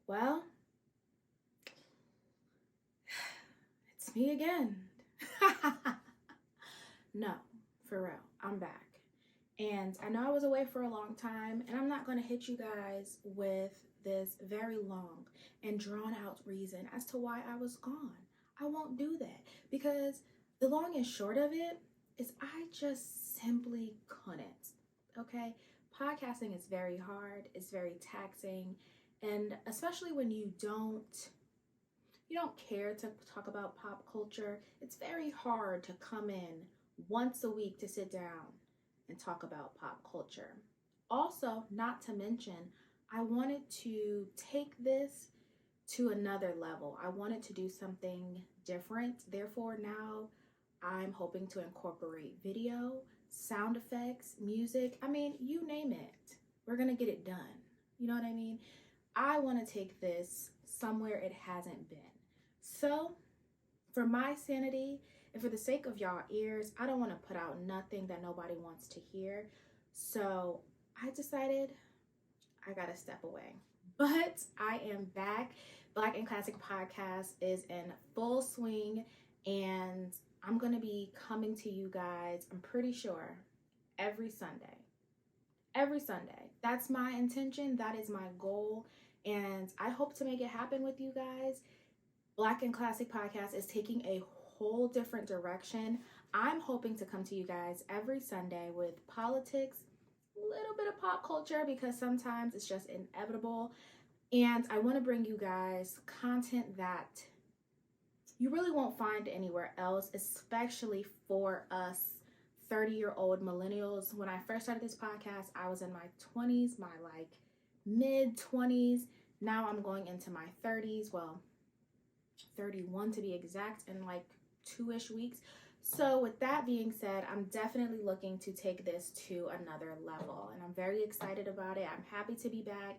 Well, it's me again. No, for real, I'm back. And I know I was away for a long time, and I'm not going to hit you guys with this very long and drawn out reason as to why I was gone. I won't do that because the long and short of it is I just simply couldn't. Okay? Podcasting is very hard, it's very taxing, and especially when you don't care to talk about pop culture, it's very hard to come in once a week to sit down and talk about pop culture. Also, not to mention, I wanted to take this to another level. I wanted to do something different. Therefore, now I'm hoping to incorporate video, sound effects, music. I mean, you name it. We're going to get it done. You know what I mean? I want to take this somewhere it hasn't been. So, for my sanity and for the sake of y'all ears, I don't want to put out nothing that nobody wants to hear. So, I decided I got to step away. But I am back. Black and Classic Podcast is in full swing, and I'm going to be coming to you guys, I'm pretty sure, every Sunday. Every Sunday. That's my intention. That is my goal. And I hope to make it happen with you guys. Black and Classic Podcast is taking a whole different direction. I'm hoping to come to you guys every Sunday with politics, a little bit of pop culture because sometimes it's just inevitable. And I want to bring you guys content that you really won't find anywhere else, especially for us 30-year-old millennials. When I first started this podcast, I was in my 20s, my mid 20s. Now I'm going into my 30s. Well, 31 to be exact, in 2-ish weeks. So with that being said, I'm definitely looking to take this to another level, and I'm very excited about it. I'm happy to be back.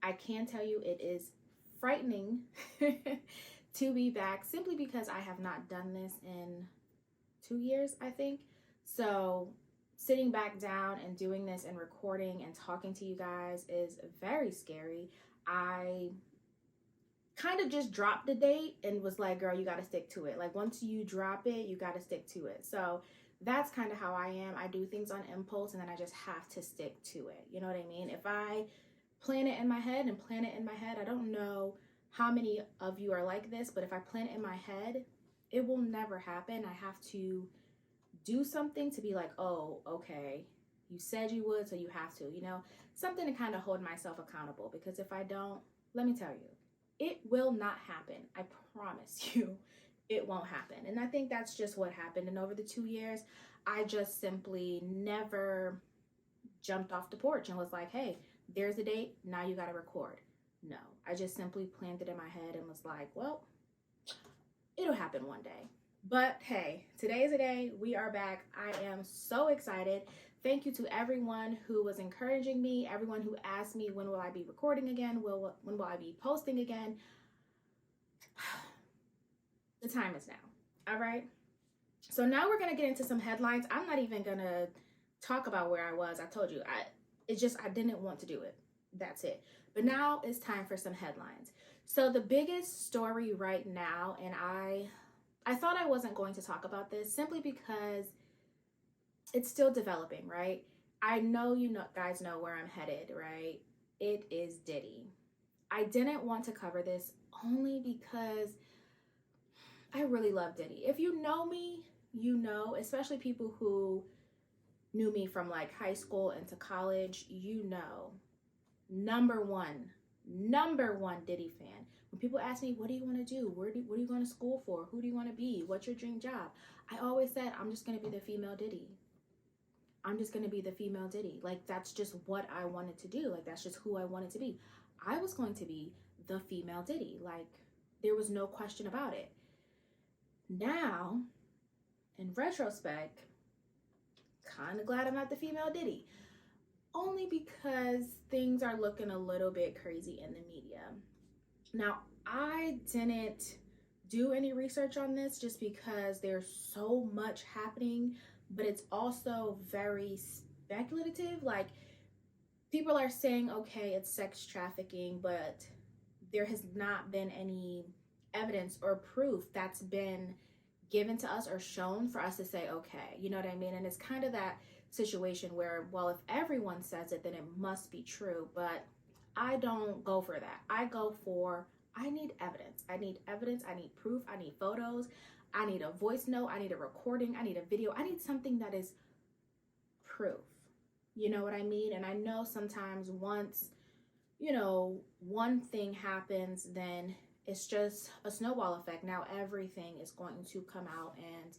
I can tell you it is frightening to be back simply because I have not done this in 2 years, I think. So sitting back down and doing this and recording and talking to you guys is very scary. I kind of just dropped the date and was like, girl, you got to stick to it. Once you drop it, you got to stick to it. So that's kind of how I am. I do things on impulse and then I just have to stick to it. You know what I mean? If I plan it in my head, I don't know how many of you are like this, but if I plan it in my head, it will never happen. I have to do something to be like, oh, okay, you said you would, so you have to, something to kind of hold myself accountable. Because if I don't, let me tell you, it will not happen. I promise you, it won't happen. And I think that's just what happened. And over the 2 years, I just simply never jumped off the porch and was like, hey, there's a date, now you got to record. No, I just simply planned it in my head and was like, well, it'll happen one day. But hey, today is the day. We are back. I am so excited. Thank you to everyone who was encouraging me, everyone who asked me, when will I be recording again? When will I be posting again? The time is now. All right. So now we're going to get into some headlines. I'm not even going to talk about where I was. I told you, I didn't want to do it. That's it. But now it's time for some headlines. So the biggest story right now, and I thought I wasn't going to talk about this simply because it's still developing, right? I know guys know where I'm headed, right? It is Diddy. I didn't want to cover this only because I really love Diddy. If you know me, you know, especially people who knew me from high school into college, you know, number one Diddy fan. When people ask me, what do you want to do? What are you going to school for? Who do you want to be? What's your dream job? I always said, I'm just going to be the female Diddy. I'm just going to be the female Diddy. That's just what I wanted to do. That's just who I wanted to be. I was going to be the female Diddy. There was no question about it. Now, in retrospect, kind of glad I'm not the female Diddy. Only because things are looking a little bit crazy in the media. Now, I didn't do any research on this just because there's so much happening, but it's also very speculative. People are saying, okay, it's sex trafficking, but there has not been any evidence or proof that's been given to us or shown for us to say, okay, you know what I mean? And it's kind of that situation where, well, if everyone says it, then it must be true. But I don't go for that. I go for, I need evidence. I need evidence. I need proof. I need photos. I need a voice note. I need a recording. I need a video. I need something that is proof. You know what I mean? And I know sometimes once, you know, one thing happens, then it's just a snowball effect. Now everything is going to come out and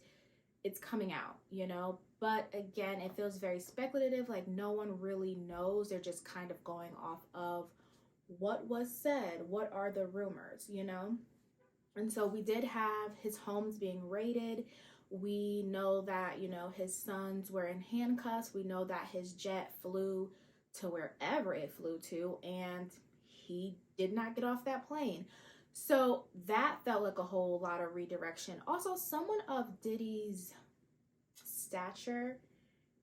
it's coming out, you know? But again, it feels very speculative, like no one really knows. They're just kind of going off of what was said, what are the rumors, you know? And so we did have his homes being raided. We know that, you know, his sons were in handcuffs. We know that his jet flew to wherever it flew to, and he did not get off that plane. So that felt like a whole lot of redirection. Also, someone of Diddy's stature,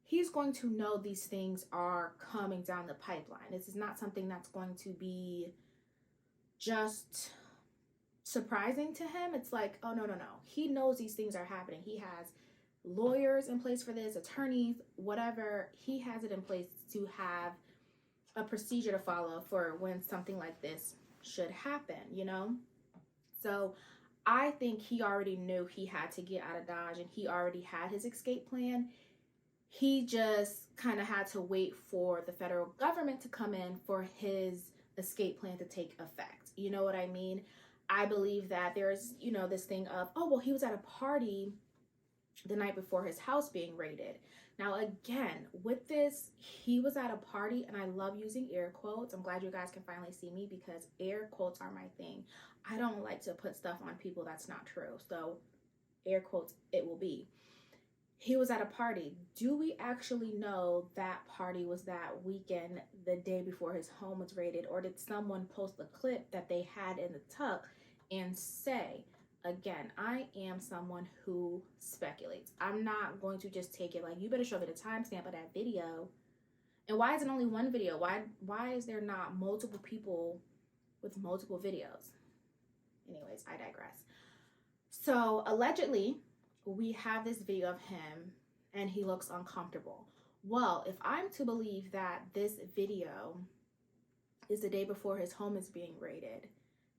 he's going to know these things are coming down the pipeline. This is not something that's going to be just surprising to him. It's like, oh, no. He knows these things are happening. He has lawyers in place for this, attorneys, whatever. He has it in place to have a procedure to follow for when something like this should happen, you know? So I think he already knew he had to get out of Dodge, and he already had his escape plan. He just kind of had to wait for the federal government to come in for his escape plan to take effect. You know what I mean? I believe that there's, you know, this thing of, oh, well, he was at a party the night before his house being raided. Now, again, with this, he was at a party, and I love using air quotes. I'm glad you guys can finally see me because air quotes are my thing. I don't like to put stuff on people that's not true. So air quotes, it will be. He was at a party. Do we actually know that party was that weekend, the day before his home was raided? Or did someone post a clip that they had in the tuck and say, again, I am someone who speculates. I'm not going to just take it like, you better show me the timestamp of that video. And why is it only one video? Why is there not multiple people with multiple videos? Anyways, I digress. So allegedly, we have this video of him and he looks uncomfortable. Well, if I'm to believe that this video is the day before his home is being raided,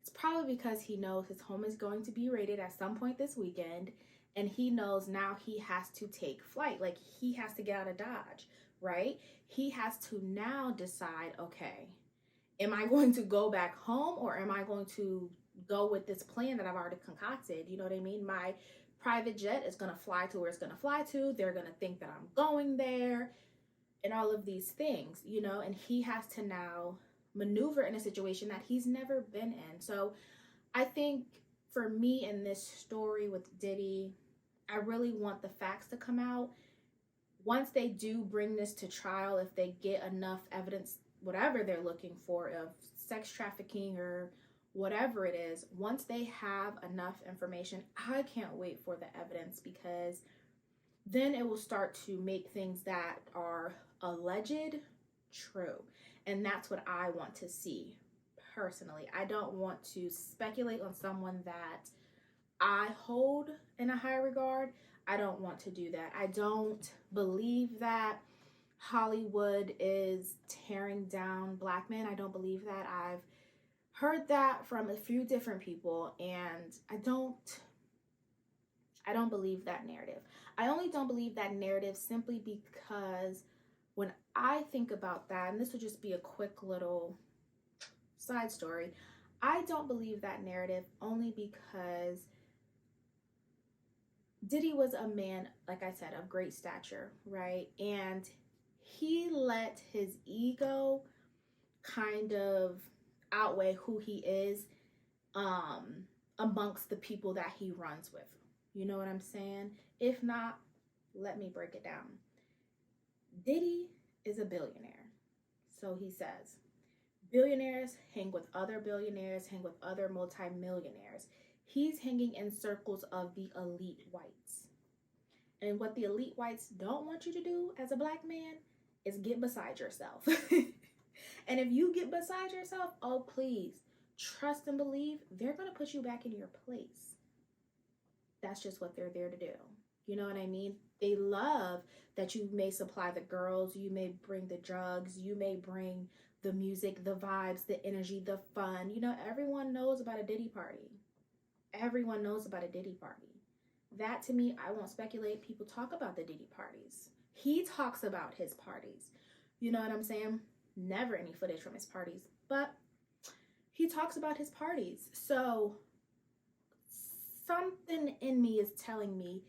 it's probably because he knows his home is going to be raided at some point this weekend, and he knows now he has to take flight. Like, he has to get out of Dodge, right? He has to now decide, okay, am I going to go back home, or am I going to go with this plan that I've already concocted? You know what I mean? My private jet is going to fly to where it's going to fly to. They're going to think that I'm going there and all of these things, you know, and he has to now maneuver in a situation that he's never been in. So I think for me in this story with Diddy, I really want the facts to come out. Once they do bring this to trial, if they get enough evidence, whatever they're looking for, of sex trafficking or whatever it is, once they have enough information, I can't wait for the evidence, because then it will start to make things that are alleged true. And that's what I want to see personally. I don't want to speculate on someone that I hold in a high regard. I don't want to do that. I don't believe that Hollywood is tearing down black men. I don't believe that. I've heard that from a few different people, and I don't believe that narrative. I only don't believe that narrative simply because when I think about that, and this would just be a quick little side story, I don't believe that narrative only because Diddy was a man, like I said, of great stature, right? And he let his ego kind of outweigh who he is amongst the people that he runs with. You know what I'm saying? If not, let me break it down. Diddy is a billionaire. So he says, billionaires hang with other billionaires, hang with other multimillionaires. He's hanging in circles of the elite whites. And what the elite whites don't want you to do as a black man is get beside yourself. And if you get beside yourself, oh, please trust and believe they're going to put you back in your place. That's just what they're there to do. You know what I mean? They love that you may supply the girls, you may bring the drugs, you may bring the music, the vibes, the energy, the fun. You know, everyone knows about a Diddy party. Everyone knows about a Diddy party. That, to me, I won't speculate. People talk about the Diddy parties. He talks about his parties. You know what I'm saying? Never any footage from his parties, but he talks about his parties. So something in me is telling me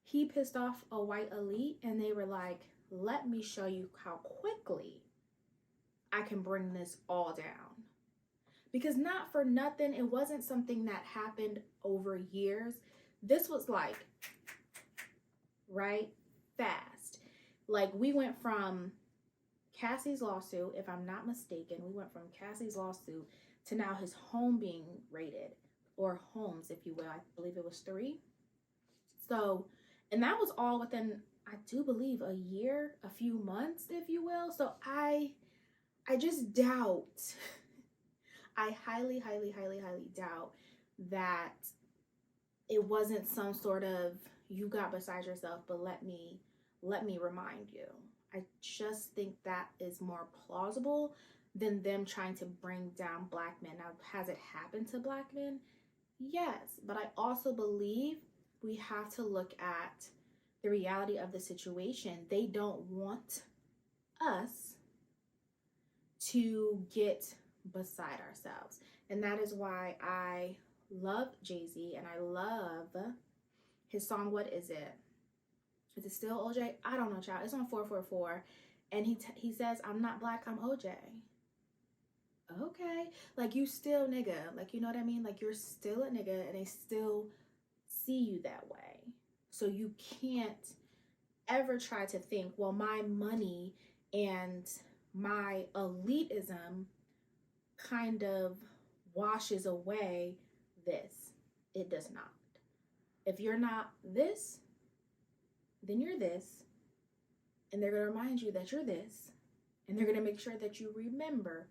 he pissed off a white elite and they were like, let me show you how quickly I can bring this all down. Because not for nothing, it wasn't something that happened over years. This was like, right, fast. Like, we went from Cassie's lawsuit, if I'm not mistaken, we went from Cassie's lawsuit to now his home being raided, or homes, if you will. I believe it was 3. So, and that was all within, I do believe, a year, a few months, if you will. So I just doubt, I highly doubt that it wasn't some sort of, you got beside yourself, but let me remind you. I just think that is more plausible than them trying to bring down black men. Now, has it happened to black men? Yes, but I also believe we have to look at the reality of the situation. They don't want us to get beside ourselves. And that is why I love Jay-Z and I love his song, what is it? Is it still OJ? I don't know, child. It's on 444. And he says, I'm not black, I'm OJ. Okay. Like, you still nigga. Like, you know what I mean? Like, you're still a nigga and they still see you that way. So you can't ever try to think, well, my money and my elitism kind of washes away this. It does not. If you're not this, then you're this. And they're going to remind you that you're this. And they're going to make sure that you remember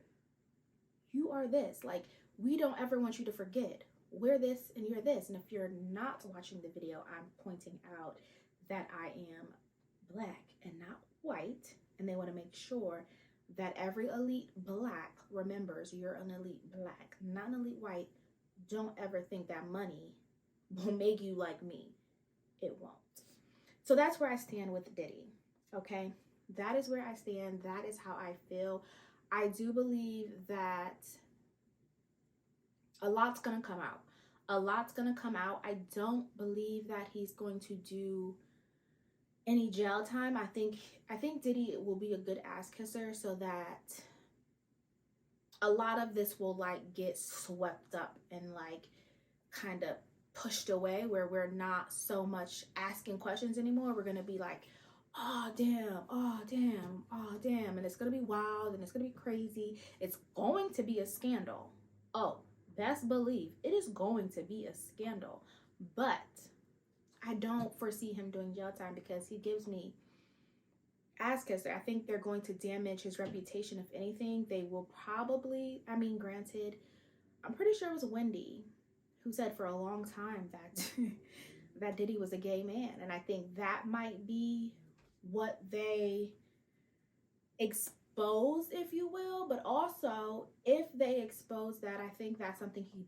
you are this. Like, we don't ever want you to forget we're this and you're this. And if you're not watching the video, I'm pointing out that I am black and not white. And they want to make sure that every elite black remembers you're an elite black, not an elite white. Don't ever think that money will make you like me. It won't. So that's where I stand with Diddy. Okay, that is where I stand. That is how I feel. I do believe that a lot's gonna come out. A lot's gonna come out. I don't believe that he's going to do any jail time. I think Diddy will be a good ass kisser so that a lot of this will like get swept up and like kind of pushed away, where we're not so much asking questions anymore. We're gonna be like, oh damn, oh damn, oh damn, and it's gonna be wild and it's gonna be crazy. It's going to be a scandal. Oh, best believe it is going to be a scandal. But I don't foresee him doing jail time because he gives me ass kisser. I think they're going to damage his reputation. If anything, they will probably, I mean, granted, I'm pretty sure it was Wendy who said for a long time that that Diddy was a gay man. And I think that might be what they expose, if you will. But also, if they expose that, I think that's something he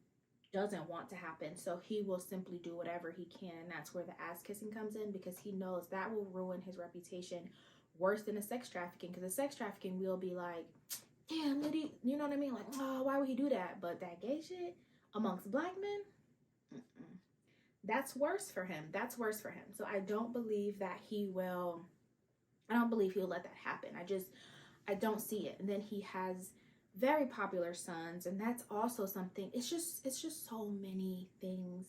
doesn't want to happen. So he will simply do whatever he can. And that's where the ass kissing comes in, because he knows that will ruin his reputation worse than the sex trafficking. Because the sex trafficking will be like, damn, Diddy, you know what I mean? Like, oh, why would he do that? But that gay shit amongst black men, that's worse for him. That's worse for him. So I don't believe that he will, I don't believe he'll let that happen. I don't see it. And then he has very popular sons, and that's also something. It's just so many things,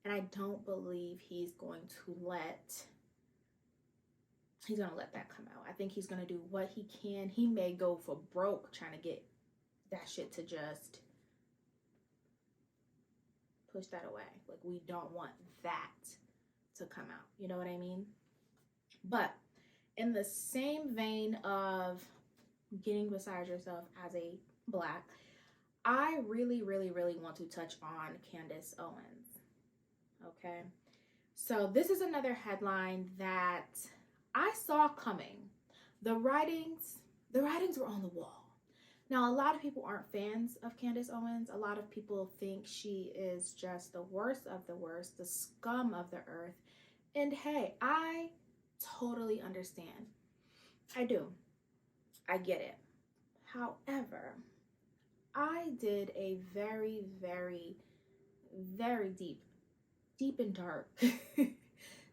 and I don't believe he's going to let that come out. I think he's gonna do what he can. He may go for broke trying to get that shit to just push that away. Like, we don't want that to come out. You know what I mean? But in the same vein of getting beside yourself as a black, I really, really, really want to touch on Candace Owens. Okay. So this is another headline that I saw coming. The writings were on the wall. Now, a lot of people aren't fans of Candace Owens. A lot of people think she is just the worst of the worst, the scum of the earth. And hey, I totally understand. I do. I get it. However, I did a very, very, very deep and dark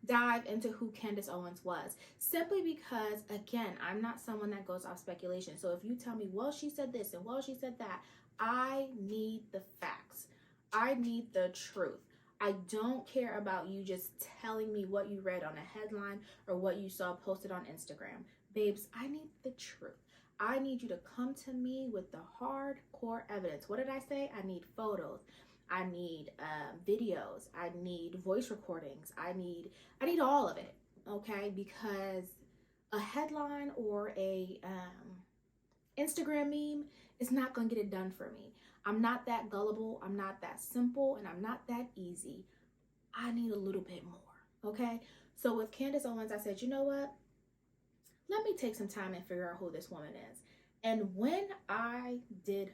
dive into who Candace Owens was, simply because, again, I'm not someone that goes off speculation. So if you tell me, well, she said this and well, she said that, I need the facts. I need the truth. I don't care about you just telling me what you read on a headline or what you saw posted on Instagram. Babes, I need the truth. I need you to come to me with the hardcore evidence. What did I say? I need photos. I need videos. I need voice recordings. I need all of it, okay? Because a headline or a Instagram meme is not going to get it done for me. I'm not that gullible. I'm not that simple, and I'm not that easy. I need a little bit more, okay? So with Candace Owens, I said, you know what? Let me take some time and figure out who this woman is. And when I did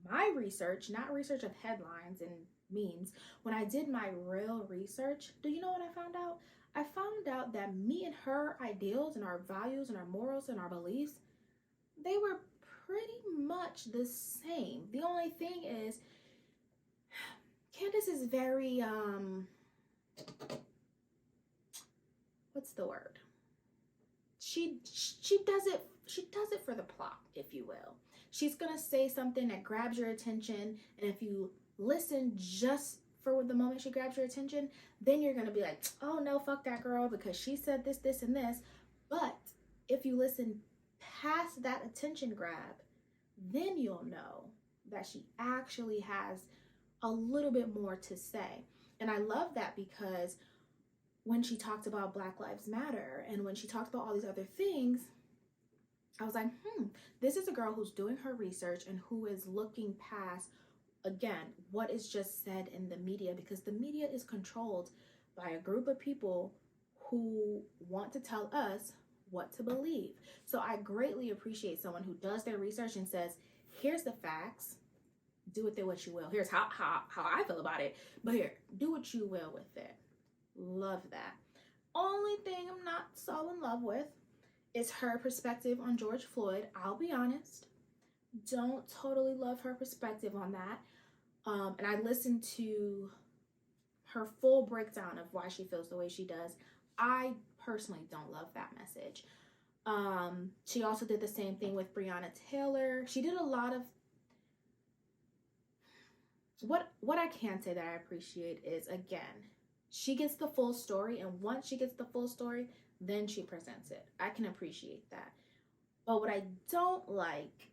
my research, not research of headlines and memes, when I did my real research, do you know what I found out? I found out that me and her ideals and our values and our morals and our beliefs, they were pretty much the same. The only thing is, Candace is very, what's the word? She does it for the plot, if you will. She's gonna say something that grabs your attention, and if you listen just for the moment she grabs your attention, then you're gonna be like, oh no, fuck that girl because she said this, this, and this. But if you listen past that attention grab, then you'll know that she actually has a little bit more to say. And I love that because when she talked about Black Lives Matter and when she talked about all these other things, I was like, this is a girl who's doing her research and who is looking past, again, what is just said in the media, because the media is controlled by a group of people who want to tell us what to believe. So I greatly appreciate someone who does their research and says, here's the facts, do with it what you will. Here's how I feel about it, but here, do what you will with it. Love that. Only thing I'm not so in love with is her perspective on George Floyd. I'll be honest. Don't totally love her perspective on that. And I listened to her full breakdown of why she feels the way she does. I personally don't love that message. She also did the same thing with Breonna Taylor. She did a lot of what I can say that I appreciate is, again, she gets the full story, and once she gets the full story, then she presents it. I can appreciate that. But what I don't like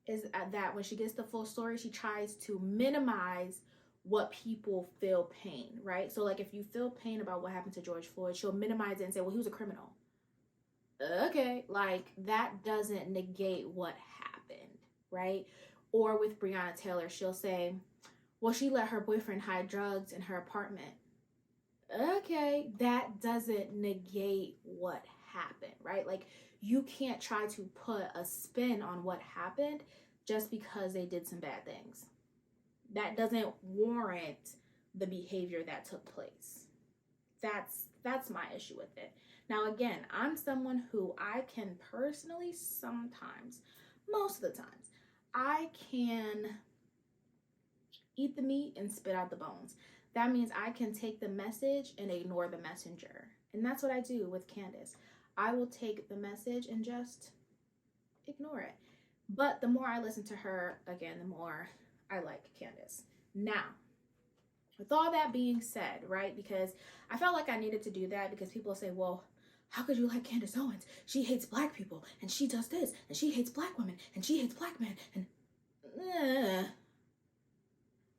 is that when she gets the full story, she tries to minimize what people feel pain, right? So like if you feel pain about what happened to George Floyd, she'll minimize it and say, well, he was a criminal. Okay, like that doesn't negate what happened, right? Or with Breonna Taylor, she'll say, well, she let her boyfriend hide drugs in her apartment. Okay, that doesn't negate what happened, right? Like you can't try to put a spin on what happened just because they did some bad things. That doesn't warrant the behavior that took place. That's my issue with it. Now again, I'm someone who I can personally sometimes, most of the times, I can eat the meat and spit out the bones. That means I can take the message and ignore the messenger. And that's what I do with Candace. I will take the message and just ignore it. But the more I listen to her, again, the more I like Candace. Now, with all that being said, right, because I felt like I needed to do that because people say, well, how could you like Candace Owens? She hates black people and she does this and she hates black women and she hates black men and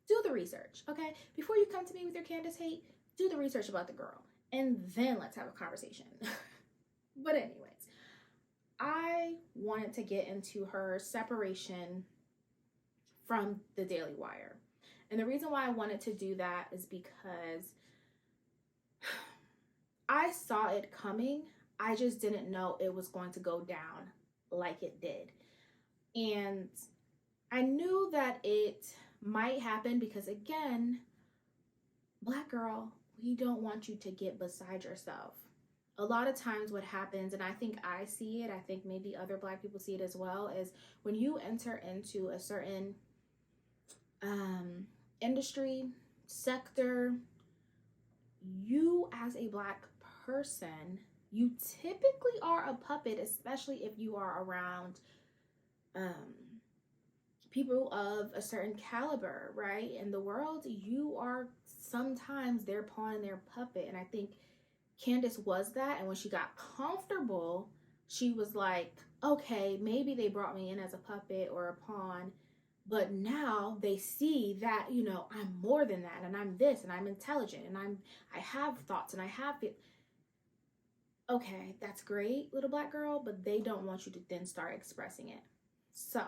do the research, okay? Before you come to me with your Candace hate, do the research about the girl and then let's have a conversation. But anyways, I wanted to get into her separation from the Daily Wire. And the reason why I wanted to do that is because I saw it coming. I just didn't know it was going to go down like it did. And I knew that it might happen because, again, Black girl, we don't want you to get beside yourself. A lot of times what happens, and I think I see it, I think maybe other Black people see it as well, is when you enter into a certain industry, sector, you as a Black person, you typically are a puppet, especially if you are around people of a certain caliber, right? In the world, you are sometimes their pawn and their puppet. And I think Candace was that. And when she got comfortable, she was like, okay, maybe they brought me in as a puppet or a pawn, but now they see that, you know, I'm more than that, and I'm this, and I'm intelligent, and I have thoughts, and I have it. Okay, that's great, little Black girl, but they don't want you to then start expressing it. So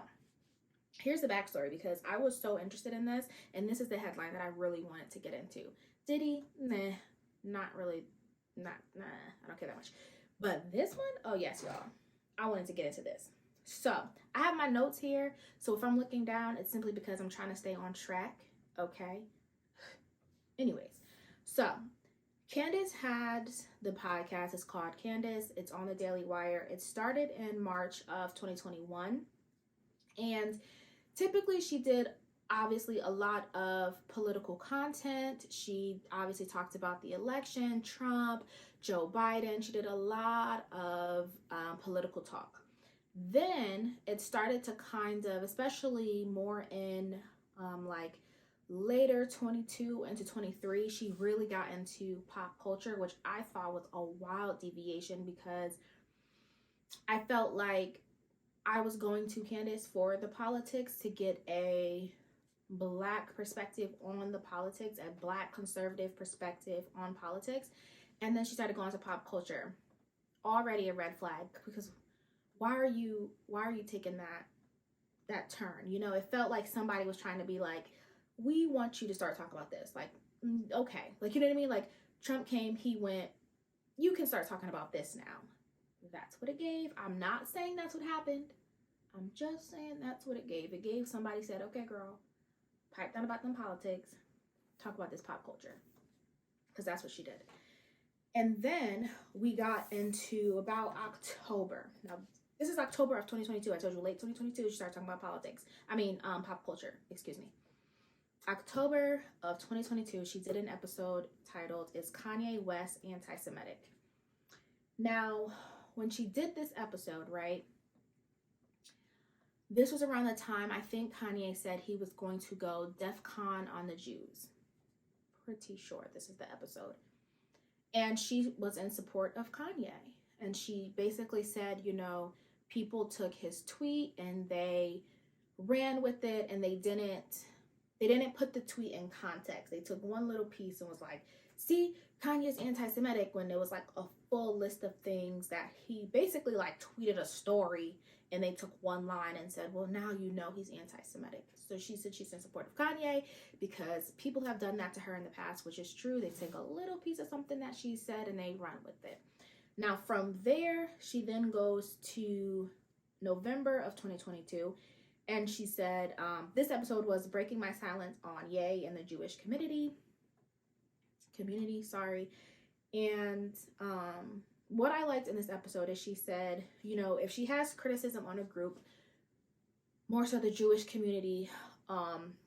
here's the backstory, because I was so interested in this, and this is the headline that I really wanted to get into. Diddy, nah, not really, nah, I don't care that much. But this one, oh yes, y'all, I wanted to get into this. So I have my notes here, so if I'm looking down, it's simply because I'm trying to stay on track, okay? Anyways, so Candace had the podcast. It's called Candace. It's on the Daily Wire. It started in March of 2021, and typically she did obviously a lot of political content. She obviously talked about the election, Trump, Joe Biden. She did a lot of political talk. Then it started to kind of, especially more in like later 22 into 23, she really got into pop culture, which I thought was a wild deviation, because I felt like I was going to Candace for the politics, to get a Black perspective on the politics, a Black conservative perspective on politics. And then she started going to pop culture. Already a red flag, because why are you taking that turn? You know, it felt like somebody was trying to be like, we want you to start talking about this. Like, okay. Like, you know what I mean? Like, Trump came, he went, you can start talking about this now. That's what it gave. I'm not saying that's what happened. I'm just saying that's what it gave. It gave somebody said, okay, girl, pipe down about them politics. Talk about this pop culture. Because that's what she did. And then we got into about October. Now, this is October of 2022. I told you late 2022, she started talking about politics. Pop culture, excuse me. October of 2022, she did an episode titled, Is Kanye West Anti-Semitic? Now, when she did this episode, right, this was around the time I think Kanye said he was going to go DEFCON on the Jews. Pretty sure this is the episode. And she was in support of Kanye. And she basically said, you know, people took his tweet and they ran with it, and they didn't put the tweet in context. They took one little piece and was like, see, Kanye's anti-Semitic, when there was like a full list of things that he basically like tweeted a story, and they took one line and said, well, now you know he's anti-Semitic. So she said she's in support of Kanye because people have done that to her in the past, which is true. They take a little piece of something that she said and they run with it. Now, from there, she then goes to November of 2022, and she said, this episode was breaking my silence on Ye and the Jewish community, and what I liked in this episode is she said, you know, if she has criticism on a group, more so the Jewish community,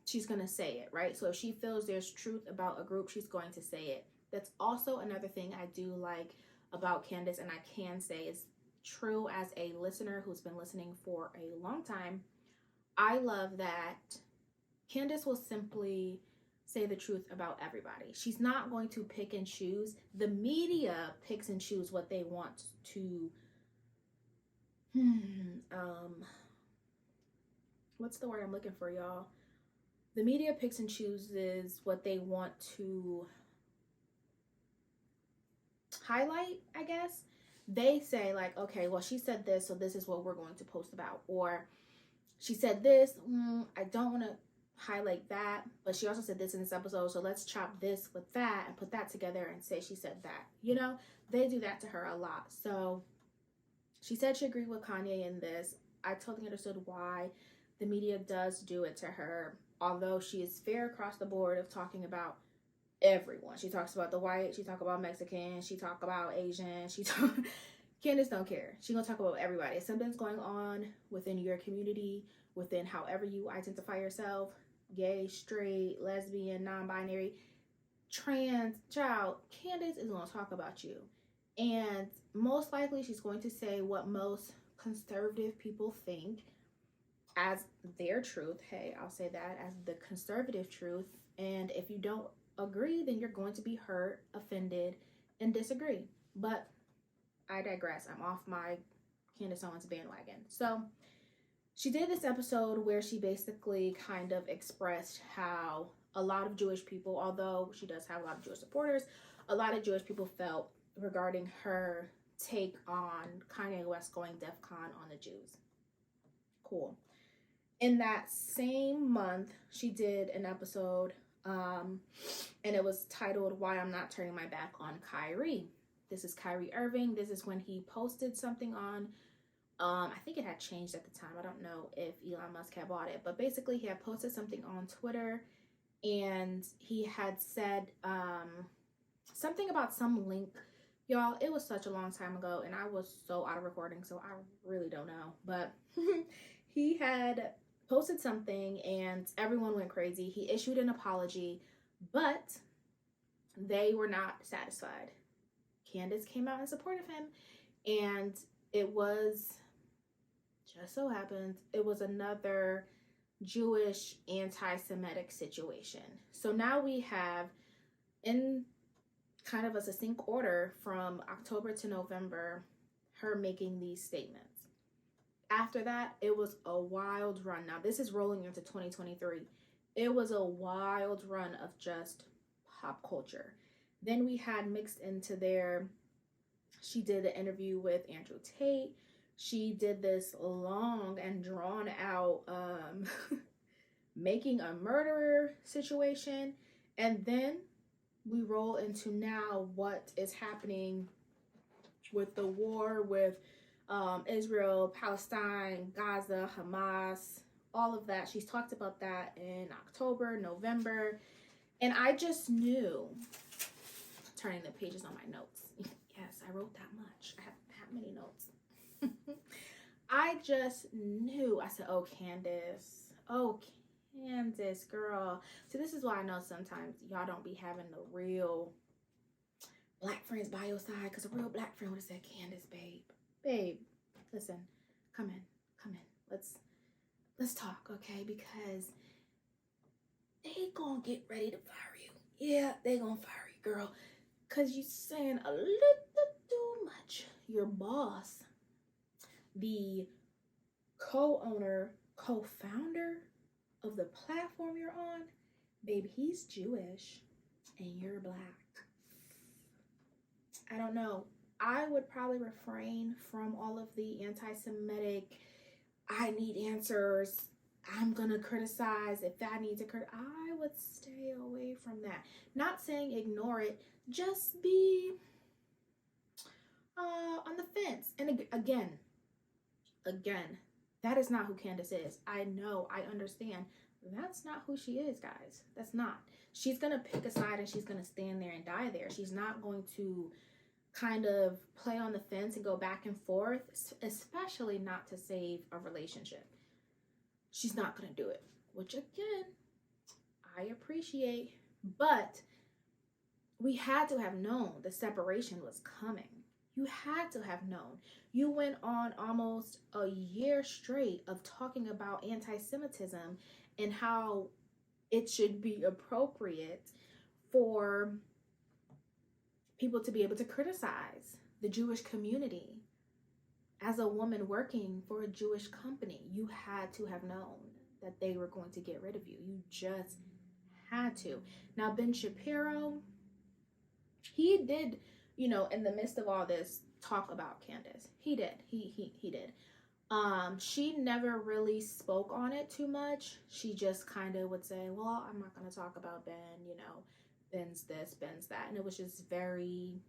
she's going to say it, right? So if she feels there's truth about a group, she's going to say it. That's also another thing I do like about Candace, and I can say is true as a listener who's been listening for a long time. I love that Candace will simply say the truth about everybody. She's not going to pick and choose. The media picks and chooses what they want to what's the word I'm looking for, y'all? The media picks and chooses what they want to highlight, I guess. They say like, okay, well, she said this, so this is what we're going to post about. Or she said this, I don't want to highlight that, but she also said this in this episode, so let's chop this with that and put that together and say she said that. You know, they do that to her a lot. So she said she agreed with Kanye in this. I totally understood why the media does do it to her, although she is fair across the board of talking about everyone. She talks about the white, she talk about Mexican, she talk about Asian, Candace don't care. She gonna talk about everybody. If something's going on within your community, within however you identify yourself, gay, straight, lesbian, non-binary, trans, child, Candace is gonna talk about you. And most likely she's going to say what most conservative people think as their truth. Hey, I'll say that as the conservative truth. And if you don't agree, then you're going to be hurt, offended, and disagree. But I digress. I'm off my Candace Owens bandwagon. So she did this episode where she basically kind of expressed how a lot of Jewish people, although she does have a lot of Jewish supporters, a lot of Jewish people felt regarding her take on Kanye West going DEFCON on the Jews. Cool. In that same month, she did an episode, and it was titled "Why I'm Not Turning My Back on Kyrie." This is Kyrie Irving. This is when he posted something on, I think it had changed at the time. I don't know if Elon Musk had bought it, but basically he had posted something on Twitter, and he had said something about some link. Y'all, it was such a long time ago, and I was so out of recording, so I really don't know. But he had posted something, and everyone went crazy. He issued an apology, but they were not satisfied. Candace came out in support of him, and it was, just so happens, it was another Jewish anti-Semitic situation. So now we have, in kind of a succinct order from October to November, her making these statements. After that, it was a wild run. Now, this is rolling into 2023. It was a wild run of just pop culture. Then we had mixed into there, she did an interview with Andrew Tate. She did this long and drawn out making a murderer situation. And then we roll into now what is happening with the war with Israel, Palestine, Gaza, Hamas, all of that. She's talked about that in October, November. And I just knew, turning the pages on my notes. Yes, I wrote that much. I have that many notes. I just knew. I said, oh, Candace. Oh, Candace, girl. So this is why I know sometimes y'all don't be having the real black friends by your side, because a real black friend would have said, Candace, babe, listen, come in. Let's talk, okay? Because they gonna get ready to fire you. Yeah, they gonna fire you, girl, because you saying a little too much. Your boss, the co-owner, co-founder of the platform you're on, babe, he's Jewish and you're black. I don't know. I would probably refrain from all of the anti-Semitic, I need answers, I'm gonna criticize if that needs to criticize. I would stay away from that. Not saying ignore it, just be on the fence. And again, that is not who Candace is. I know, I understand. That's not who she is, guys. That's not. She's gonna pick a side and she's gonna stand there and die there. She's not going to kind of play on the fence and go back and forth, especially not to save a relationship. She's not going to do it, which again, I appreciate, but we had to have known the separation was coming. You had to have known. You went on almost a year straight of talking about anti-Semitism and how it should be appropriate for people to be able to criticize the Jewish community. As a woman working for a Jewish company, you had to have known that they were going to get rid of you. You just had to. Now, Ben Shapiro, he did, in the midst of all this, talk about Candace. He did. He did. She never really spoke on it too much. She just kind of would say, well, I'm not going to talk about Ben, you know, Ben's this, Ben's that. And it was just very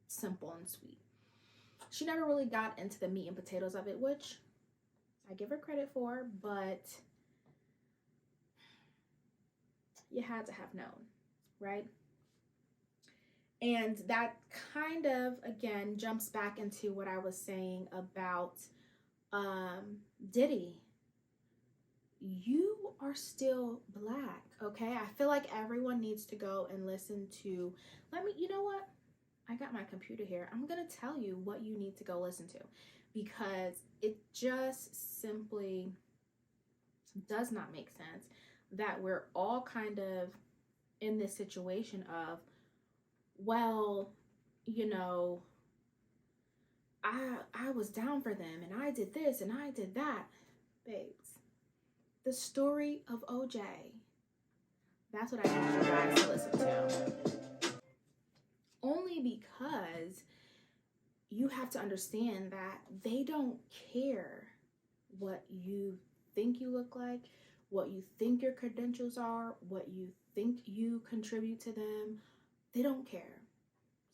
simple and sweet. She never really got into the meat and potatoes of it, which I give her credit for, but you had to have known, right? And that kind of, again, jumps back into what I was saying about Diddy. You are still Black, okay? I feel like everyone needs to go and listen to, you know what? I got my computer here. I'm going to tell you what you need to go listen to, because it just simply does not make sense that we're all kind of in this situation of, well, you know, I was down for them and I did this and I did that. Babes, the story of OJ. That's what I want you guys to listen to. Only because you have to understand that they don't care what you think you look like, what you think your credentials are, what you think you contribute to them. They don't care.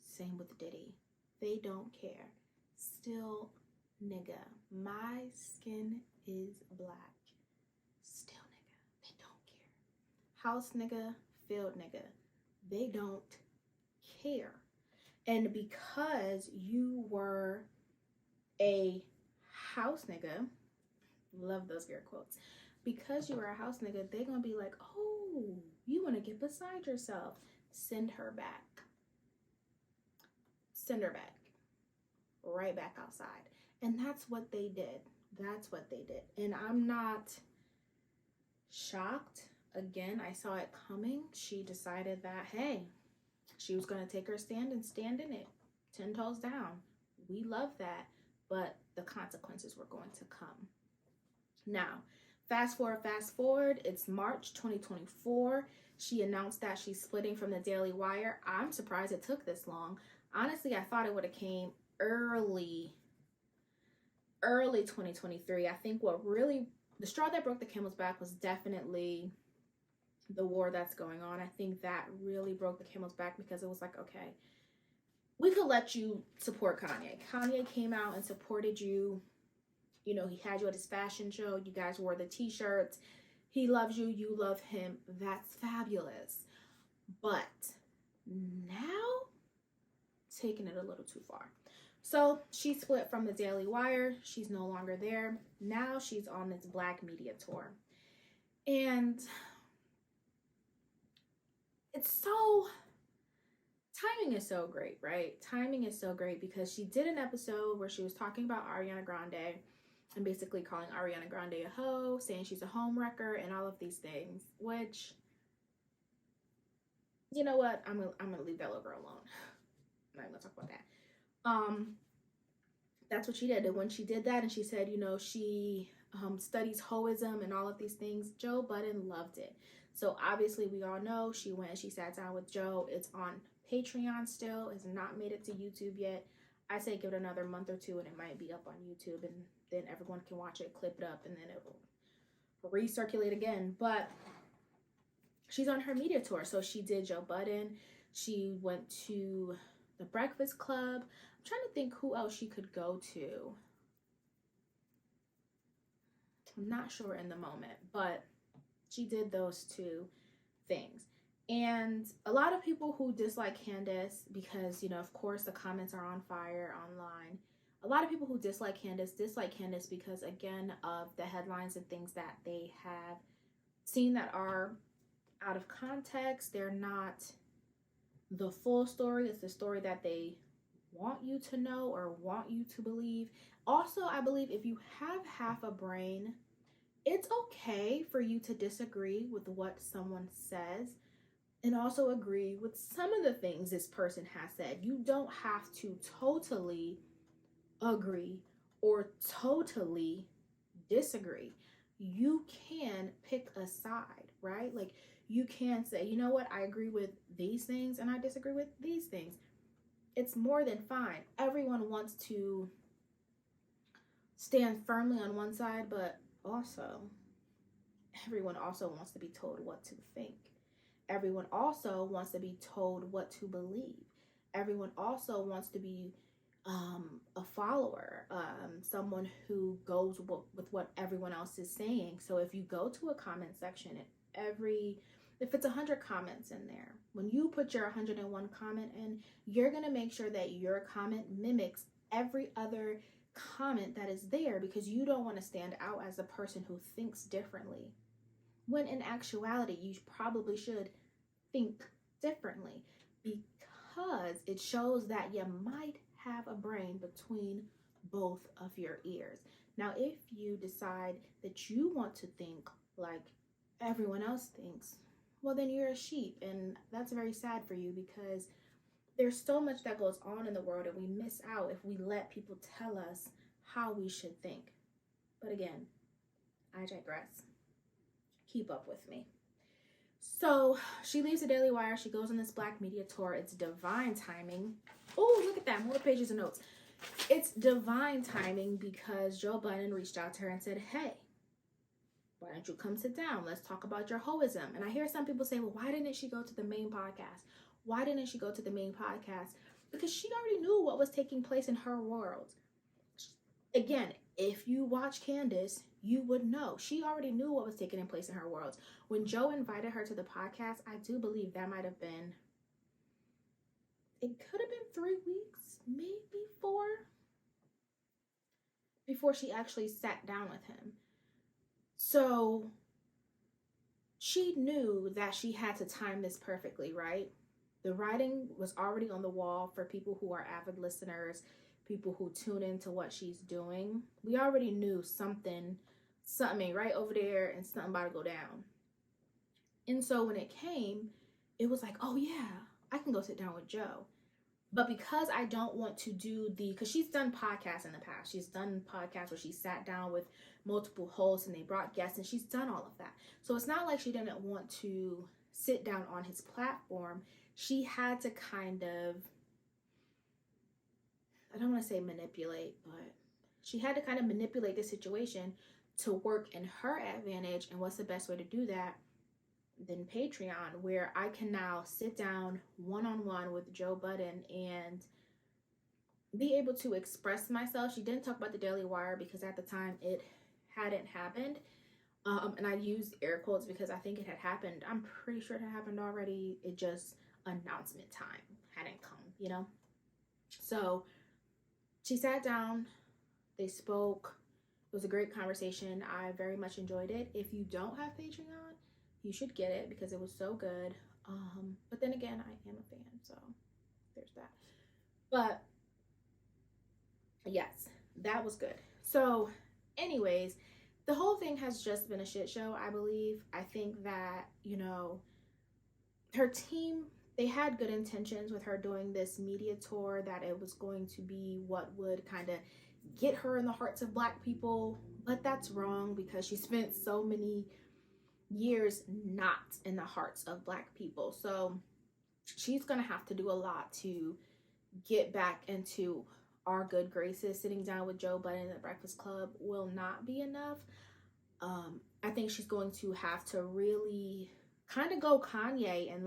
Same with Diddy. They don't care. Still nigga. My skin is Black. Still nigga. They don't care. House nigga, field nigga. They don't care. And because you were a house nigga, love those air quotes, because you were a house nigga, they're gonna be like, oh, you want to get beside yourself. Send her back. Send her back. Right back outside. And that's what they did. That's what they did. And I'm not shocked. Again, I saw it coming. She decided that, hey, she was going to take her stand and stand in it. 10 toes down. We love that. But the consequences were going to come. Now, fast forward. It's March 2024. She announced that she's splitting from the Daily Wire. I'm surprised it took this long. Honestly, I thought it would have came early 2023. I think what really, the straw that broke the camel's back was definitely the war that's going on. I think that really broke the camel's back, because it was like, okay, we could let you support Kanye. Kanye came out and supported you. You know, he had you at his fashion show. You guys wore the t-shirts. He loves you. You love him. That's fabulous. But now, taking it a little too far. So she split from the Daily Wire. She's no longer there. Now she's on this Black media tour. And it's so, timing is so great, right? Timing is so great, because she did an episode where she was talking about Ariana Grande and basically calling Ariana Grande a hoe, saying she's a home wrecker and all of these things, which, you know what? I'm gonna leave that little girl alone. I'm not gonna talk about that. That's what she did. And when she did that and she said, you know, she studies hoism and all of these things, Joe Budden loved it. So obviously we all know she went and she sat down with Joe. It's on Patreon still. It's not made it to YouTube yet. I say give it another month or two and it might be up on YouTube, and then everyone can watch it, clip it up, and then it will recirculate again. But she's on her media tour. So she did Joe Budden. She went to the Breakfast Club. I'm trying to think who else she could go to. I'm not sure in the moment, but she did those two things. And a lot of people who dislike Candace, because, you know, of course the comments are on fire online. A lot of people who dislike Candace because, again, of the headlines and things that they have seen that are out of context. They're not the full story. It's the story that they want you to know or want you to believe. Also, I believe if you have half a brain, it's okay for you to disagree with what someone says and also agree with some of the things this person has said. You don't have to totally agree or totally disagree. You can pick a side, right? Like, you can say, you know what, I agree with these things and I disagree with these things. It's more than fine. Everyone wants to stand firmly on one side, but also everyone also wants to be told what to think. Everyone also wants to be told what to believe. Everyone also wants to be a follower, someone who goes with what everyone else is saying. So if you go to a comment section, if it's 100 comments in there, when you put your 101 comment in, you're going to make sure that your comment mimics every other comment that is there, because you don't want to stand out as a person who thinks differently, when in actuality you probably should think differently, because it shows that you might have a brain between both of your ears. Now, if you decide that you want to think like everyone else thinks, well, then you're a sheep, and that's very sad for you, because there's so much that goes on in the world, and we miss out if we let people tell us how we should think. But again, I digress. Keep up with me. So she leaves the Daily Wire. She goes on this Black media tour. It's divine timing. Oh, look at that. More pages of notes. It's divine timing because Joe Budden reached out to her and said, hey, why don't you come sit down? Let's talk about your hoism. And I hear some people say, well, why didn't she go to the main podcast? Why didn't she go to the main podcast? Because she already knew what was taking place in her world. Again, if you watch Candace, you would know. She already knew what was taking place in her world. When Joe invited her to the podcast, I do believe that might have been, it could have been 3 weeks, maybe 4, before she actually sat down with him. So she knew that she had to time this perfectly, right? The writing was already on the wall for people who are avid listeners, people who tune into what she's doing. We already knew something right over there, and something about to go down. And so when it came, it was like, oh yeah, I can go sit down with Joe. But because I don't want to do because she's done podcasts in the past. She's done podcasts where she sat down with multiple hosts and they brought guests, and she's done all of that. So it's not like she didn't want to sit down on his platform. She had to kind of, I don't want to say manipulate, but she had to kind of manipulate the situation to work in her advantage. And what's the best way to do that than Patreon, where I can now sit down one-on-one with Joe Budden and be able to express myself. She didn't talk about the Daily Wire because at the time it hadn't happened. And I used air quotes because I think it had happened. I'm pretty sure it had happened already. It just, announcement time hadn't come, So she sat down, they spoke. It was a great conversation. I very much enjoyed it. If you don't have Patreon, you should get it because it was so good. But then again, I am a fan, so there's that. But yes, that was good. So anyways, the whole thing has just been a shit show, I believe. I think that, her team, they had good intentions with her doing this media tour, that it was going to be what would kind of get her in the hearts of Black people. But that's wrong, because she spent so many years not in the hearts of Black people. So she's gonna have to do a lot to get back into our good graces. Sitting down with Joe Budden at the Breakfast Club will not be enough. I think she's going to have to really kind of go Kanye and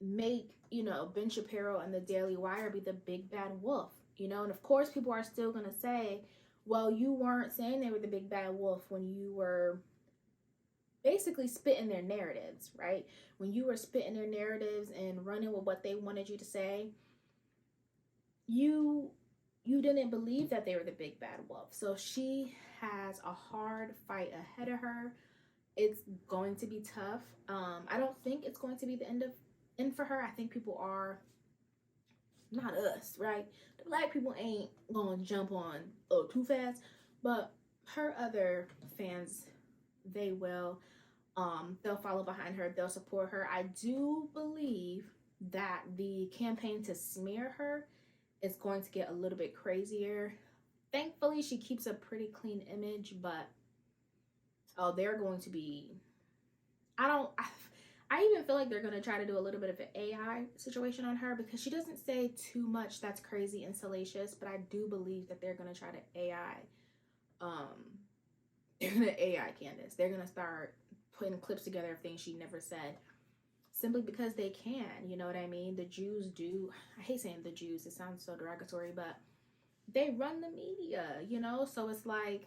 make Ben Shapiro and the Daily Wire be the big bad wolf, and of course people are still gonna say, well, you weren't saying they were the big bad wolf when you were basically spitting their narratives, right? When you were spitting their narratives and running with what they wanted you to say, you didn't believe that they were the big bad wolf. So she has a hard fight ahead of her. It's going to be tough. I don't think it's going to be the end for her. I think people are, not us, right? The Black people ain't gonna jump on too fast, but her other fans, they will. They'll follow behind her. They'll support her. I do believe that the campaign to smear her is going to get a little bit crazier. Thankfully, she keeps a pretty clean image, but they're going to be, I I even feel like they're going to try to do a little bit of an AI situation on her because she doesn't say too much that's crazy and salacious, but I do believe that they're going to try to AI, they're going to AI Candace. They're going to start putting clips together of things she never said simply because they can, you know what I mean? The Jews do, I hate saying the Jews, it sounds so derogatory, but they run the media, you know? So it's like,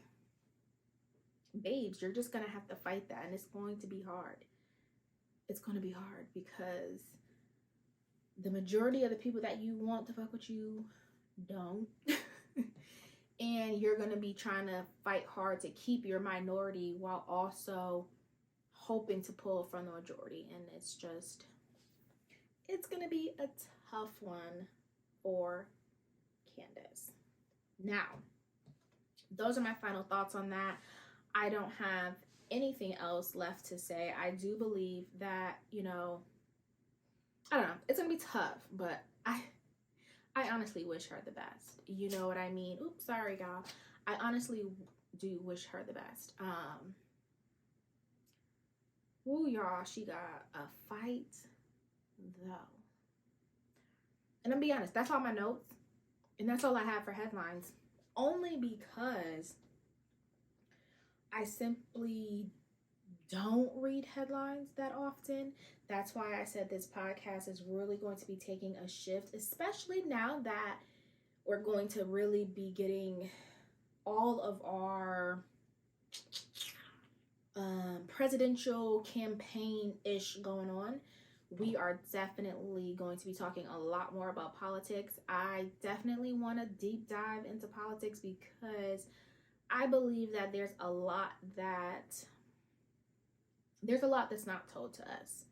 babes, you're just going to have to fight that, and it's going to be hard. It's going to be hard because the majority of the people that you want to fuck with you don't. And you're going to be trying to fight hard to keep your minority while also hoping to pull from the majority. And it's going to be a tough one for Candace. Now, those are my final thoughts on that. I don't have anything else left to say. I do believe that, you know, I don't know, it's gonna be tough, but I honestly wish her the best. You know what I mean? Oops, sorry y'all. I honestly do wish her the best. Ooh, y'all, she got a fight though. And I'm be honest, that's all my notes, and that's all I have for headlines, only because I simply don't read headlines that often. That's why I said this podcast is really going to be taking a shift, especially now that we're going to really be getting all of our presidential campaign-ish going on. We are definitely going to be talking a lot more about politics. I definitely want to deep dive into politics because I believe that there's a lot that's not told to us.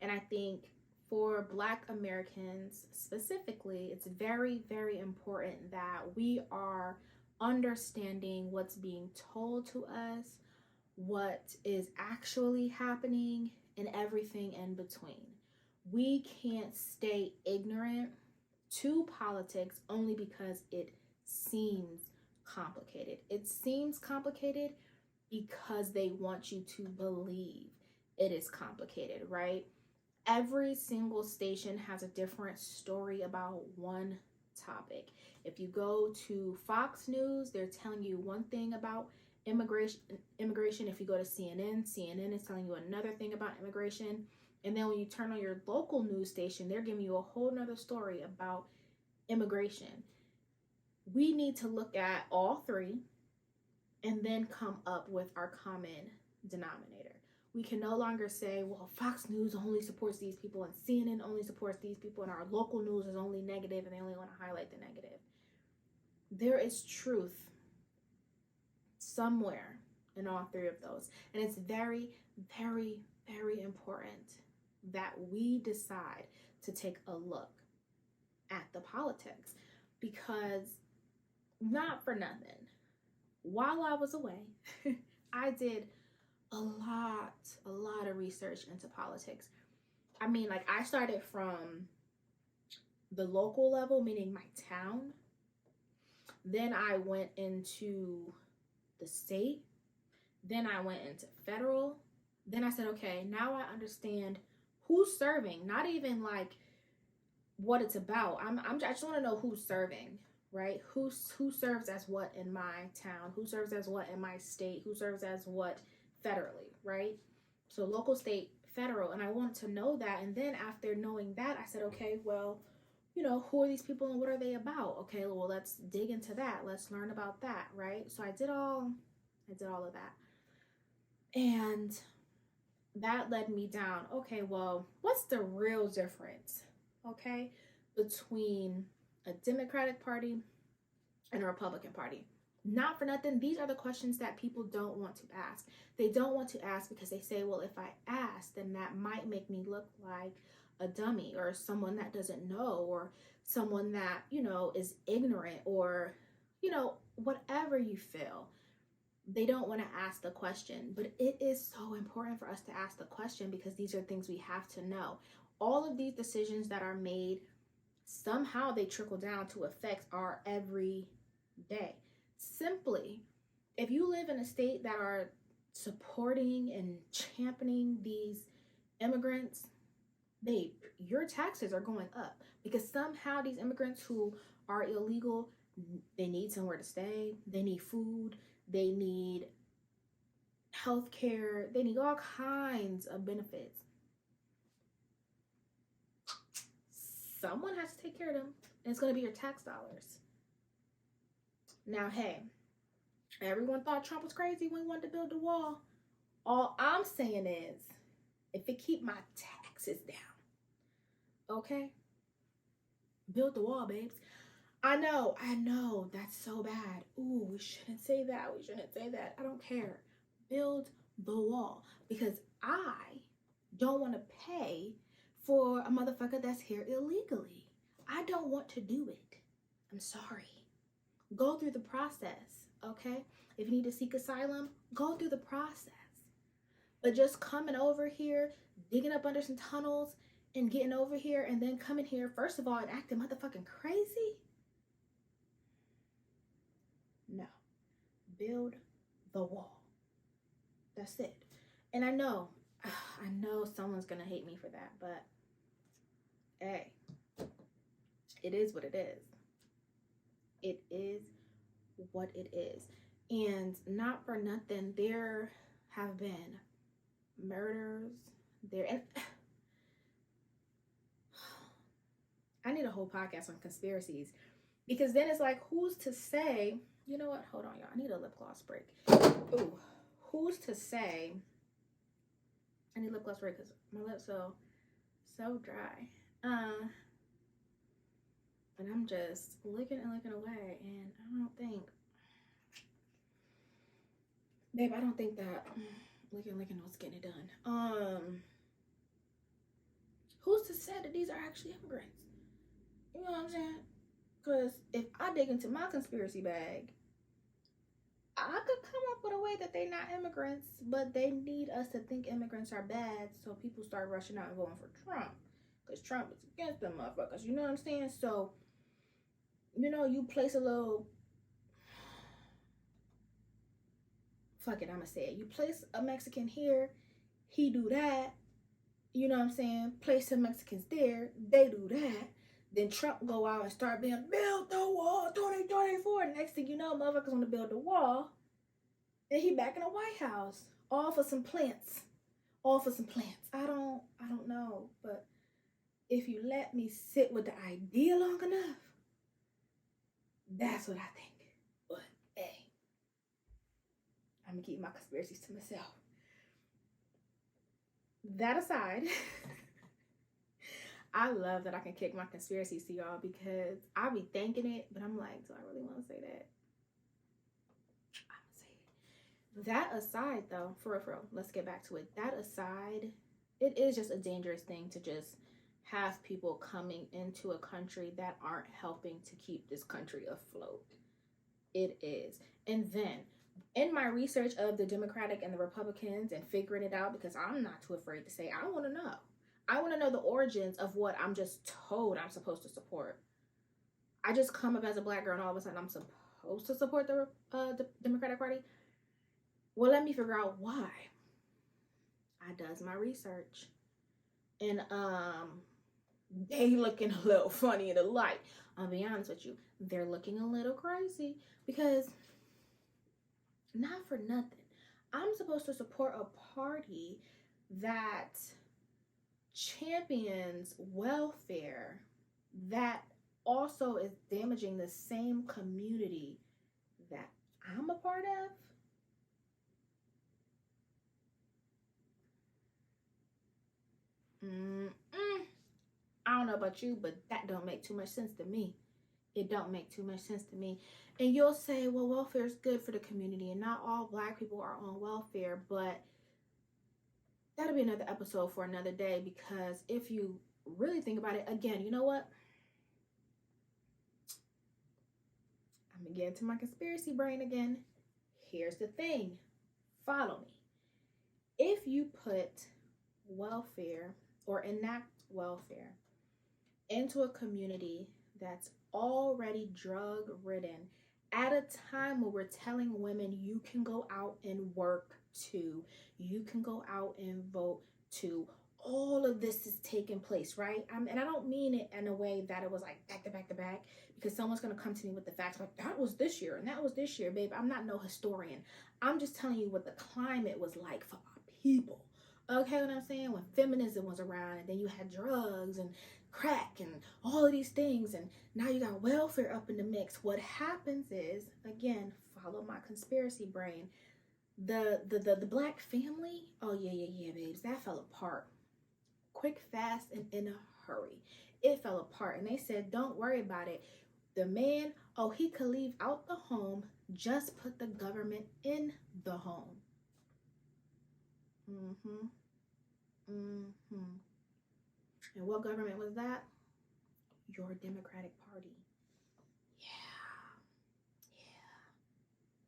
And I think for Black Americans specifically, it's very, very important that we are understanding what's being told to us, what is actually happening, and everything in between. We can't stay ignorant to politics only because it seems complicated. It seems complicated because they want you to believe it is complicated, right? Every single station has a different story about one topic. If you go to Fox News, they're telling you one thing about immigration. If you go to CNN is telling you another thing about immigration. And then when you turn on your local news station, they're giving you a whole nother story about immigration. We need to look at all three and then come up with our common denominator. We can no longer say, well, Fox News only supports these people and CNN only supports these people and our local news is only negative and they only want to highlight the negative. There is truth somewhere in all three of those. And it's very, very, very important that we decide to take a look at the politics, because not for nothing, while I was away, I did a lot of research into politics. I mean, like, I started from the local level, meaning my town. Then I went into the state. Then I went into federal. Then I said, okay, now I understand who's serving, not even like what it's about. I just want to know who's serving, right? Who serves as what in my town? Who serves as what in my state? Who serves as what federally, right? So local, state, federal. And I wanted to know that. And then after knowing that, I said, okay, well, you know, who are these people and what are they about? Okay, well, let's dig into that. Let's learn about that, right? So I did all of that. And that led me down, okay, well, what's the real difference, okay, between a Democratic Party and a Republican Party? Not for nothing, these are the questions that people don't want to ask. They don't want to ask because they say, well, if I ask, then that might make me look like a dummy or someone that doesn't know or someone that, you know, is ignorant or, you know, whatever you feel. They don't want to ask the question, but it is so important for us to ask the question because these are things we have to know. All of these decisions that are made, somehow they trickle down to affect our every day. Simply, if you live in a state that are supporting and championing these immigrants, babe, your taxes are going up because somehow these immigrants who are illegal, they need somewhere to stay, they need food, they need health care, they need all kinds of benefits. Someone has to take care of them, and it's going to be your tax dollars. Now, hey, everyone thought Trump was crazy when he wanted to build the wall. All I'm saying is, if it keep my taxes down, okay? Build the wall, babes. I know, that's so bad. Ooh, we shouldn't say that. I don't care. Build the wall. Because I don't want to pay for a motherfucker that's here illegally. I don't want to do it. I'm sorry. Go through the process, okay? If you need to seek asylum, go through the process. But just coming over here, digging up under some tunnels, and getting over here, and then coming here, first of all, and acting motherfucking crazy? No. Build the wall. That's it. And I know someone's gonna hate me for that, but hey, it is what it is. It is what it is. And not for nothing, there have been murders there, and I need a whole podcast on conspiracies, because then it's like, who's to say, you know what, hold on y'all, I need a lip gloss break. Ooh, who's to say, I need a lip gloss break because my lips so dry, and I'm just licking away, and I don't think that licking was getting it done. Who's to say that these are actually immigrants? You know what I'm saying? Because if I dig into my conspiracy bag, I could come up with a way that they're not immigrants, but they need us to think immigrants are bad, so people start rushing out and voting for Trump, because Trump is against them motherfuckers. You know what I'm saying? So, you place a little, fuck it, I'ma say it. You place a Mexican here, he do that. You know what I'm saying? Place some Mexicans there, they do that. Then Trump go out and start being, build the wall 2024. Next thing you know, motherfuckers want to build the wall. Then he back in the White House. All for some plants. I don't know. But if you let me sit with the idea long enough, that's what I think. But hey, I'm gonna keep my conspiracies to myself. That aside, I love that I can kick my conspiracies to y'all, because I be thinking it, but I'm like, do I really want to say that? I'm gonna say it. That aside, though, for real, let's get back to it. That aside, it is just a dangerous thing to just have people coming into a country that aren't helping to keep this country afloat. It is. And then, in my research of the Democratic and the Republicans and figuring it out, because I'm not too afraid to say, I want to know. I want to know the origins of what I'm just told I'm supposed to support. I just come up as a black girl and all of a sudden I'm supposed to support the Democratic Party. Well, let me figure out why. I does my research. And they looking a little funny in the light. I'll be honest with you. They're looking a little crazy, because not for nothing, I'm supposed to support a party that champions welfare, that also is damaging the same community that I'm a part of. I don't know about you, but that don't make too much sense to me. It don't make too much sense to me. And you'll say, well, welfare is good for the community, and not all black people are on welfare, but that'll be another episode for another day, because if you really think about it, again, you know what? I'm gonna get into my conspiracy brain again. Here's the thing. Follow me. If you put welfare or enact welfare into a community that's already drug ridden, at a time where we're telling women you can go out and work too, you can go out and vote too, all of this is taking place, right? And I don't mean it in a way that it was like back to back to back, because someone's going to come to me with the facts like that was this year and that was this year, babe. I'm not no historian. I'm just telling you what the climate was like for our people. Okay, what I'm saying? When feminism was around, and then you had drugs and crack and all of these things, and now you got welfare up in the mix. What happens is, again, follow my conspiracy brain. The black family, oh yeah, babes, that fell apart quick, fast, and in a hurry. It fell apart, and they said, don't worry about it. The man, oh, he could leave out the home, just put the government in the home. And what government was that? Your Democratic Party. Yeah.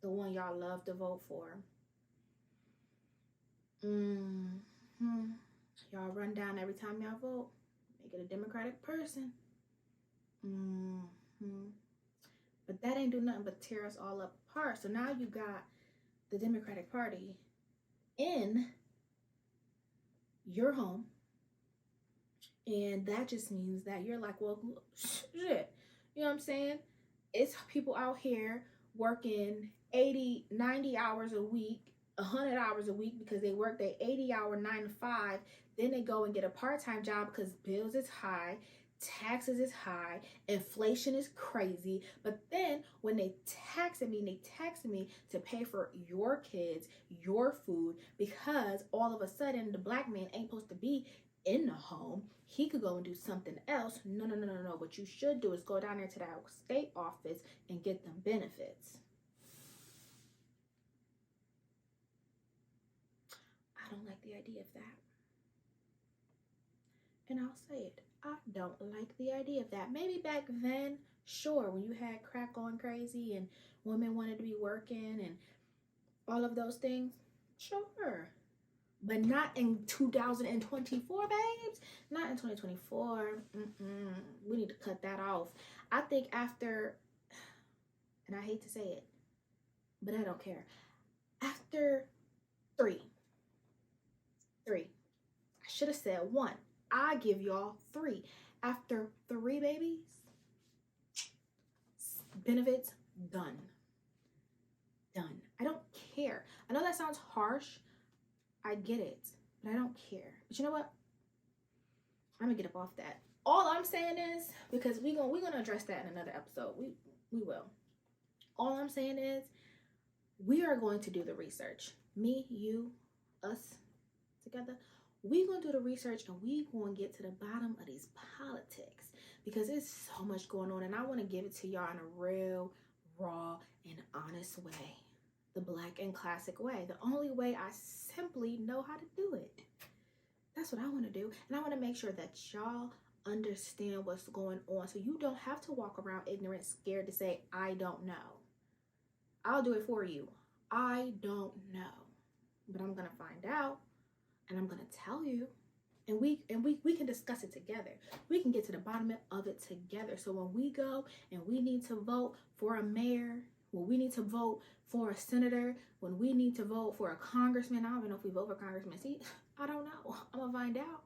The one y'all love to vote for. Y'all run down every time y'all vote. Make it a Democratic person. But that ain't do nothing but tear us all apart. So now you got the Democratic Party in your home. And that just means that you're like, well, shit. You know what I'm saying? It's people out here working 80, 90 hours a week, 100 hours a week, because they work their 80-hour 9 to 5. Then they go and get a part-time job because bills is high, taxes is high, inflation is crazy. But then when they taxing me to pay for your kids, your food, because all of a sudden the black man ain't supposed to be in the home. He could go and do something else. No. What you should do is go down there to that state office and get them benefits. I don't like the idea of that. And I'll say it. I don't like the idea of that. Maybe back then, sure, when you had crack going crazy and women wanted to be working and all of those things, sure. But not in 2024, babes. Not in 2024. We need to cut that off. I think after, and I hate to say it, but I don't care. After 3. I should have said 1. I give y'all 3. After 3 babies, benefits done. I don't care. I know that sounds harsh. I get it, but I don't care. But you know what? I'm gonna get up off that. All I'm saying is, because we're gonna address that in another episode. We will. All I'm saying is, we are going to do the research. Me, you, us, together. We're gonna do the research, and we're gonna get to the bottom of these politics, because there's so much going on, and I want to give it to y'all in a real, raw, and honest way. The black and classic way. The only way I simply know how to do it. That's what I want to do. And I want to make sure that y'all understand what's going on, so you don't have to walk around ignorant, scared to say, I don't know. I'll do it for you. I don't know. But I'm going to find out, and I'm going to tell you. And we can discuss it together. We can get to the bottom of it together. So when we go and we need to vote for a mayor, when we need to vote for a senator, when we need to vote for a congressman, I don't even know if we vote for congressmen. See, I don't know. I'm going to find out.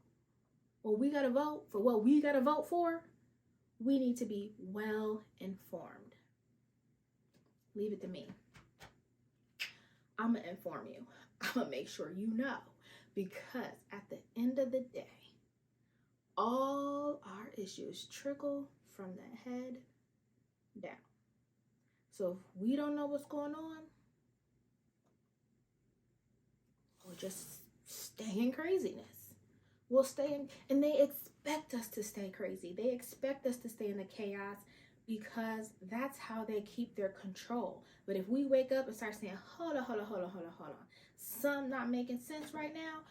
When we got to vote for what we got to vote for, we need to be well informed. Leave it to me. I'm going to inform you. I'm going to make sure you know. Because at the end of the day, all our issues trickle from the head down. So if we don't know what's going on, we'll just stay in craziness. We'll stay in, and they expect us to stay crazy. They expect us to stay in the chaos, because that's how they keep their control. But if we wake up and start saying, hold on, some not making sense right now.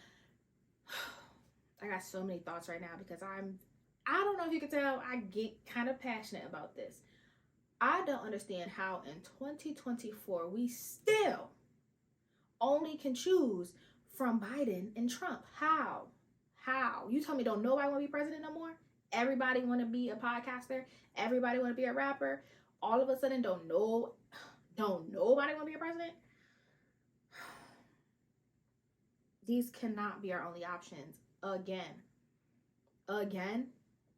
I got so many thoughts right now, because I don't know if you can tell, I get kind of passionate about this. I don't understand how in 2024 we still only can choose from Biden and Trump. How? You tell me don't nobody want to be president no more? Everybody want to be a podcaster? Everybody want to be a rapper? All of a sudden don't nobody want to be a president? These cannot be our only options. again. Again?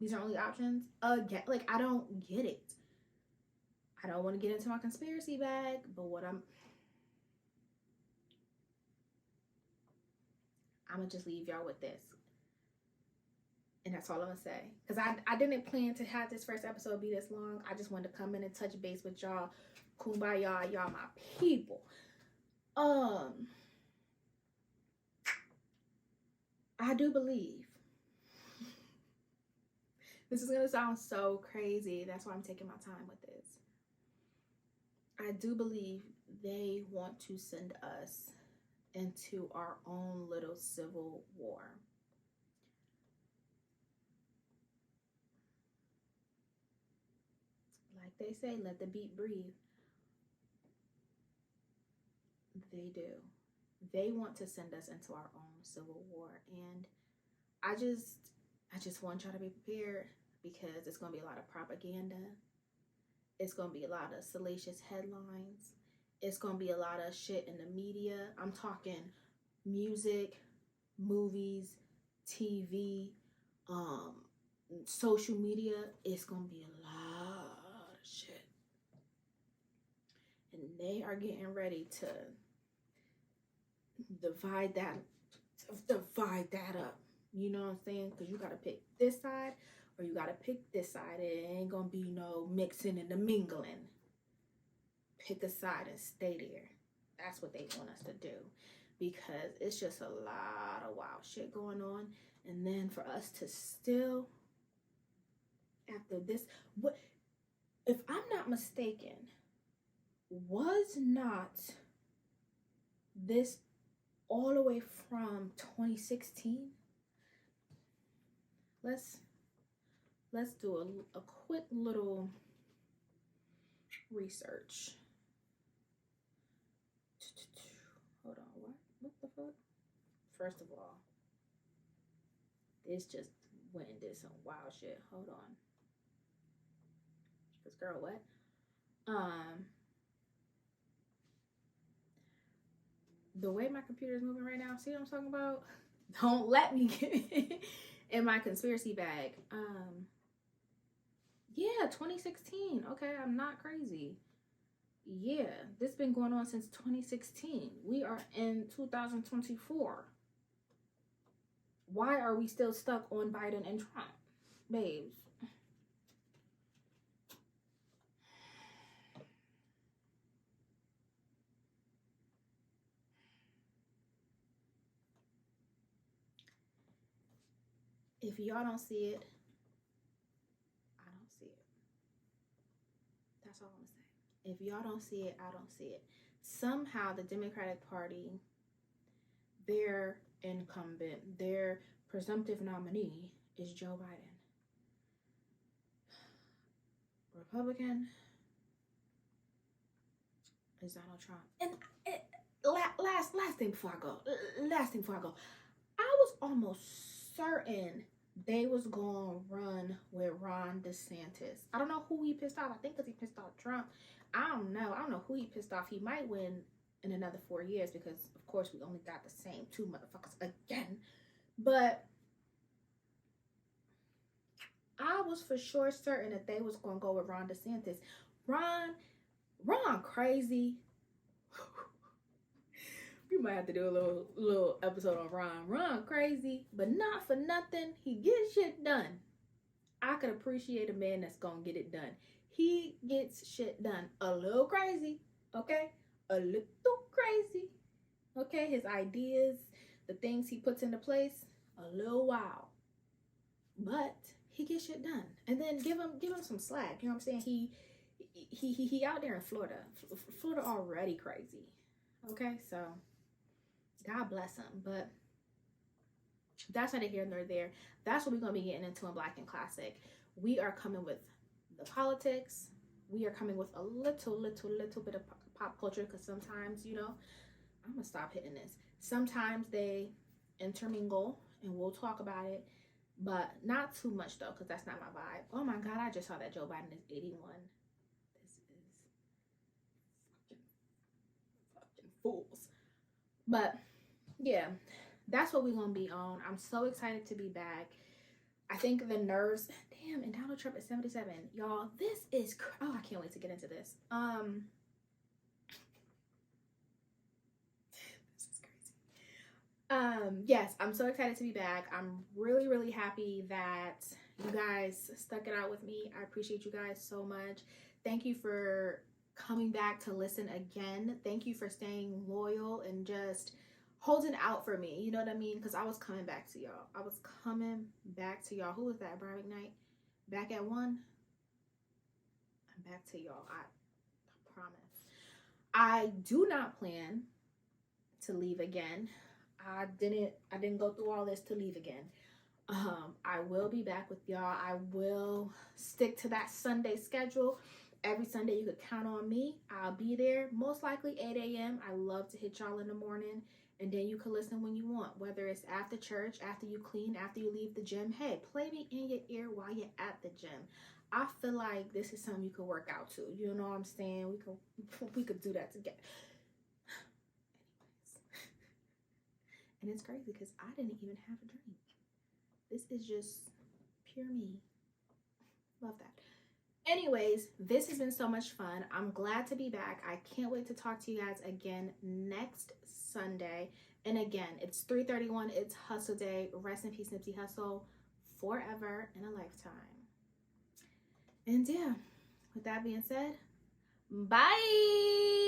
These are only options? Again? Like, I don't get it. I don't want to get into my conspiracy bag, but I'm gonna just leave y'all with this. And that's all I'm gonna say. Because I didn't plan to have this first episode be this long. I just wanted to come in and touch base with y'all. Kumbaya, y'all my people. I do believe. This is gonna sound so crazy. That's why I'm taking my time with this. I do believe they want to send us into our own little civil war. Like they say, let the beat breathe. They do. They want to send us into our own civil war. And I just want y'all to be prepared, because it's going to be a lot of propaganda. It's going to be a lot of salacious headlines. It's going to be a lot of shit in the media. I'm talking music, movies, TV, social media. It's going to be a lot of shit. And they are getting ready to divide that up. You know what I'm saying? Because you got to pick this side or you got to pick this side. It ain't going to be no mixing and the mingling. Pick a side and stay there. That's what they want us to do. Because it's just a lot of wild shit going on. And then for us to still, after this, what, if I'm not mistaken, was not this all the way from 2016? Let's do a quick little research. Hold on, what the fuck? First of all, this just went and did some wild shit. Hold on. This girl, what? The way my computer is moving right now, see what I'm talking about? Don't let me get in my conspiracy bag. Yeah, 2016. Okay, I'm not crazy. Yeah, this been going on since 2016. We are in 2024. Why are we still stuck on Biden and Trump? Babes. If y'all don't see it, I don't see it. That's all I'm gonna say. If y'all don't see it, I don't see it. Somehow the Democratic Party, their incumbent, their presumptive nominee is Joe Biden. Republican is Donald Trump. And last thing before I go, I was almost certain they was gonna run with Ron DeSantis. I don't know who he pissed off. I think because he pissed off Trump. I don't know who he pissed off. He might win in another 4 years because, of course, we only got the same two motherfuckers again. But I was for sure certain that they was gonna go with Ron DeSantis. Ron crazy. We might have to do a little episode on Ron. Ron crazy, but not for nothing. He gets shit done. I could appreciate a man that's gonna get it done. He gets shit done. A little crazy, okay? A little crazy, okay? His ideas, the things he puts into place, a little wild. But he gets shit done. And then give him some slack. You know what I'm saying? He out there in Florida. Florida already crazy. Okay, so God bless him. But that's neither here nor there. That's what we're gonna be getting into in Black and Classic. We are coming with the politics. We are coming with a little bit of pop culture, because sometimes, you know, I'm gonna stop hitting this. Sometimes they intermingle, and we'll talk about it, but not too much though, because that's not my vibe. Oh my God, I just saw that Joe Biden is 81. This is fucking fools. But yeah, That's what we're gonna be on. I'm so excited to be back. I think the nerves, damn, and Donald Trump is 77. Y'all, this is, oh, I can't wait to get into this. This is crazy. Yes, I'm so excited to be back. I'm really, really happy that you guys stuck it out with me. I appreciate you guys so much. Thank you for coming back to listen again. Thank you for staying loyal and just holding out for me. You know what I mean? Because I was coming back to y'all. I was coming back to y'all. Who was that? Brian McKnight? Back at 1? I'm back to y'all. I promise. I do not plan to leave again. I didn't go through all this to leave again. I will be back with y'all. I will stick to that Sunday schedule. Every Sunday you could count on me. I'll be there, most likely 8 a.m. I love to hit y'all in the morning, and then you can listen when you want, whether it's after church, after you clean, after you leave the gym. Hey, play me in your ear while you're at the gym. I feel like this is something you could work out to. You know what I'm saying? We could do that together. Anyways. And it's crazy because I didn't even have a drink. This is just pure me. Love that. Anyways, this has been so much fun. I'm glad to be back. I can't wait to talk to you guys again next Sunday. And again, it's 3/31. It's Hustle Day. Rest in peace, Nipsey Hussle. Forever in a lifetime. And yeah, with that being said, bye.